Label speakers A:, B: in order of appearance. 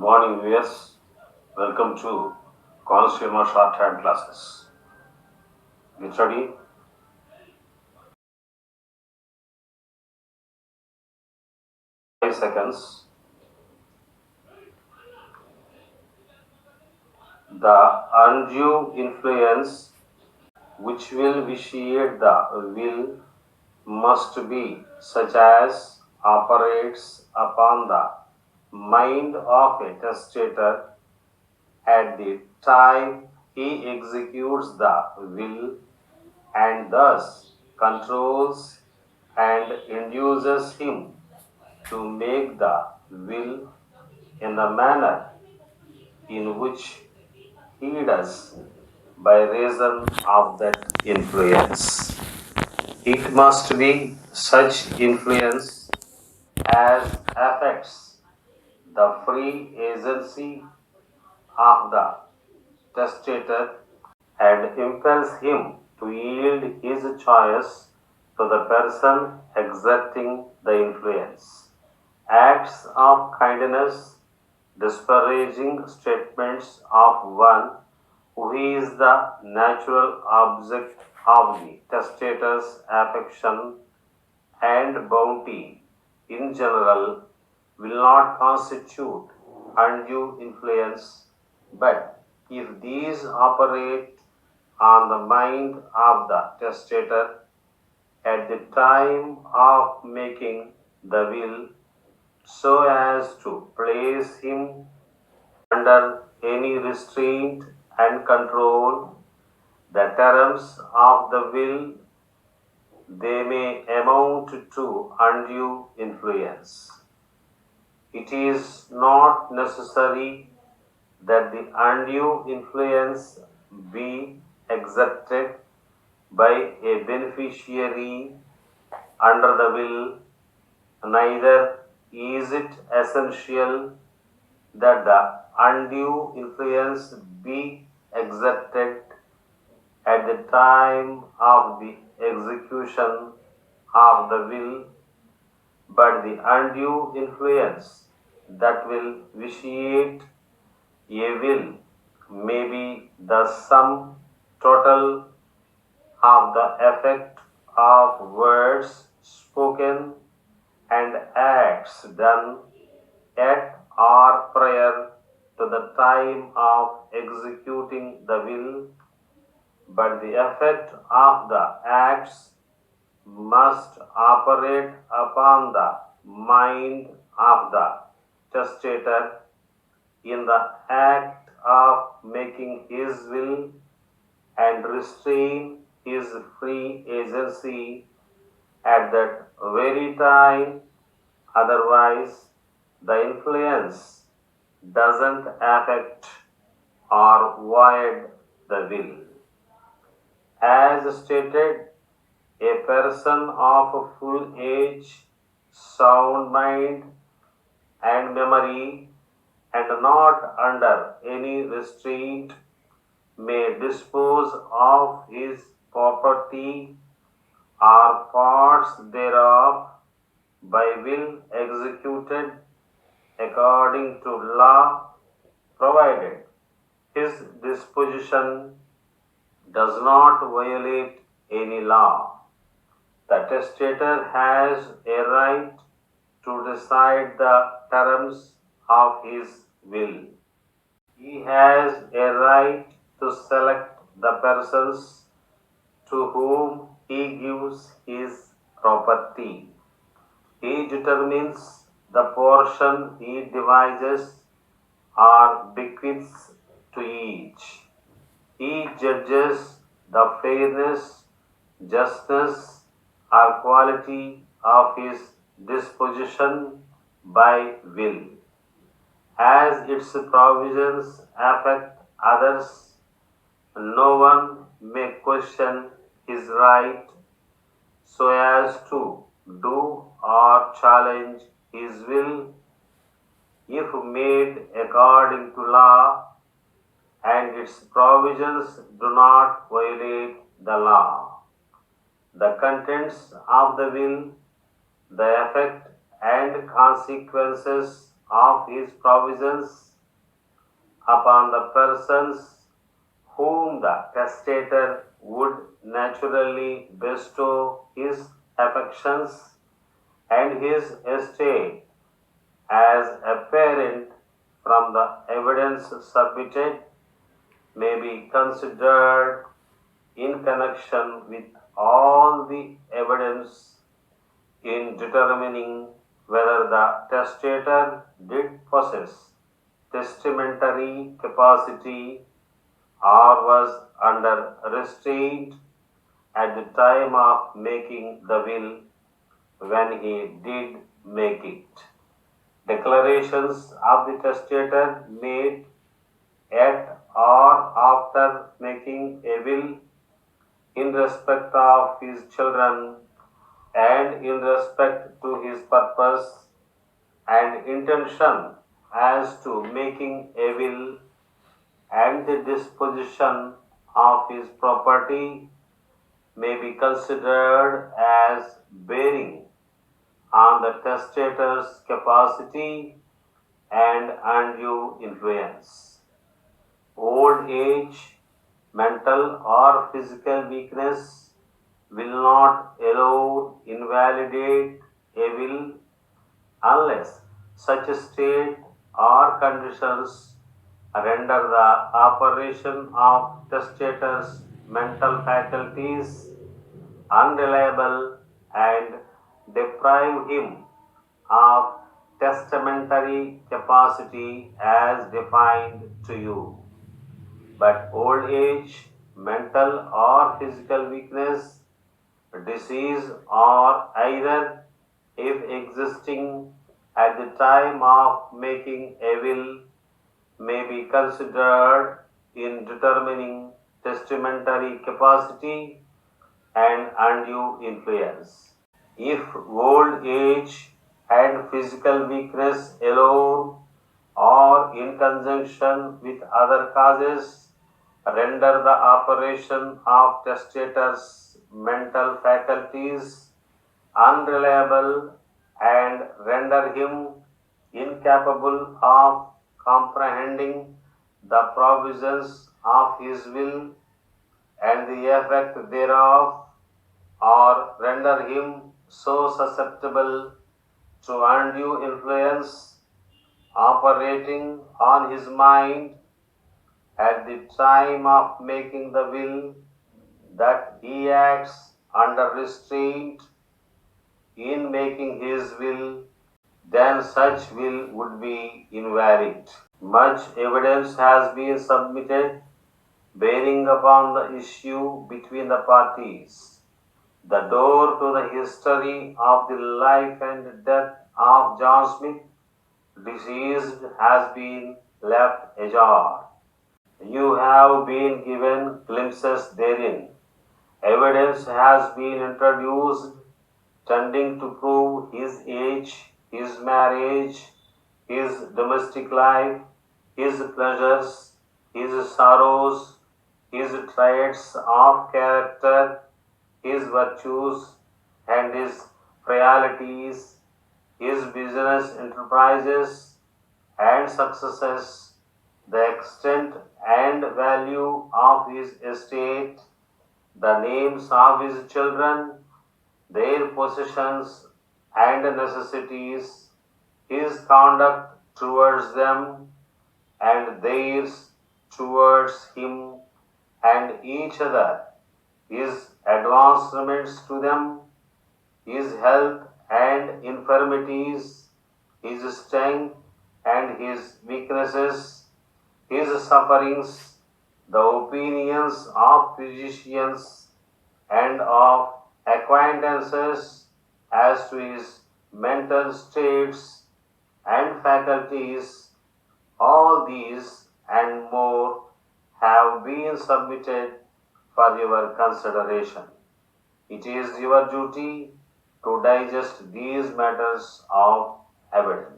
A: morning, viewers. Welcome to Consumer Shorthand Classes. Get ready. Five seconds. The undue influence which will vitiate the will must be such as operates upon the mind of a testator at the time he executes the will and thus controls and induces him to make the will in the manner in which he does by reason of that influence. It must be such influence as affects the free agency of the testator and impels him to yield his choice to the person exerting the influence. Acts of kindness, disparaging statements of one who is the natural object of the testator's affection and bounty in general will not constitute undue influence, but if these operate on the mind of the testator at the time of making the will so as to place him under any restraint and control, the terms of the will they may amount to undue influence. It is not necessary that the undue influence be exerted by a beneficiary under the will, neither is it essential that the undue influence be exerted at the time of the execution of the will, but the undue influence that will vitiate a will may be the sum total of the effect of words spoken and acts done at or prior to the time of executing the will, but the effect of the acts must operate upon the mind of the testator in the act of making his will and restrain his free agency at that very time. Otherwise, the influence doesn't affect or void the will. As stated, a person of full age, sound mind, and memory, and not under any restraint, may dispose of his property or parts thereof by will executed according to law, provided his disposition does not violate any law. The testator has a right to decide the terms of his will. He has a right to select the persons to whom he gives his property. He determines the portion he devises or bequeaths to each. He judges the fairness, justness, or quality of his disposition by will. As its provisions affect others, no one may question his right so as to do or challenge his will if made according to law and its provisions do not violate the law. The contents of the will, the effect and consequences of his provisions upon the persons whom the testator would naturally bestow his affections and his estate as apparent from the evidence submitted may be considered in connection with all the evidence in determining whether the testator did possess testamentary capacity or was under restraint at the time of making the will when he did make it. Declarations of the testator made at or after making a will in respect of his children and in respect to his purpose and intention as to making a will and the disposition of his property may be considered as bearing on the testator's capacity and undue influence. Old age, mental or physical weakness will not alone invalidate a will unless such a state or conditions render the operation of testator's mental faculties unreliable and deprive him of testamentary capacity as defined to you. But old age, mental or physical weakness, disease, or either, if existing at the time of making a will, may be considered in determining testamentary capacity and undue influence. If old age and physical weakness alone or in conjunction with other causes render the operation of testator's mental faculties unreliable and render him incapable of comprehending the provisions of his will and the effect thereof, or render him so susceptible to undue influence operating on his mind at the time of making the will that he acts under restraint in making his will, then such will would be invalid. Much evidence has been submitted bearing upon the issue between the parties. The door to the history of the life and death of John Smith, deceased, has been left ajar. You have been given glimpses therein. Evidence has been introduced tending to prove his age, his marriage, his domestic life, his pleasures, his sorrows, his traits of character, his virtues, and his frailties, his business enterprises and successes, the extent and value of his estate, the names of his children, their possessions and necessities, his conduct towards them and theirs towards him and each other, his advancements to them, his health and infirmities, his strength and his weaknesses, his sufferings, the opinions of physicians and of acquaintances as to his mental states and faculties, all these and more have been submitted for your consideration. It is your duty to digest these matters of evidence.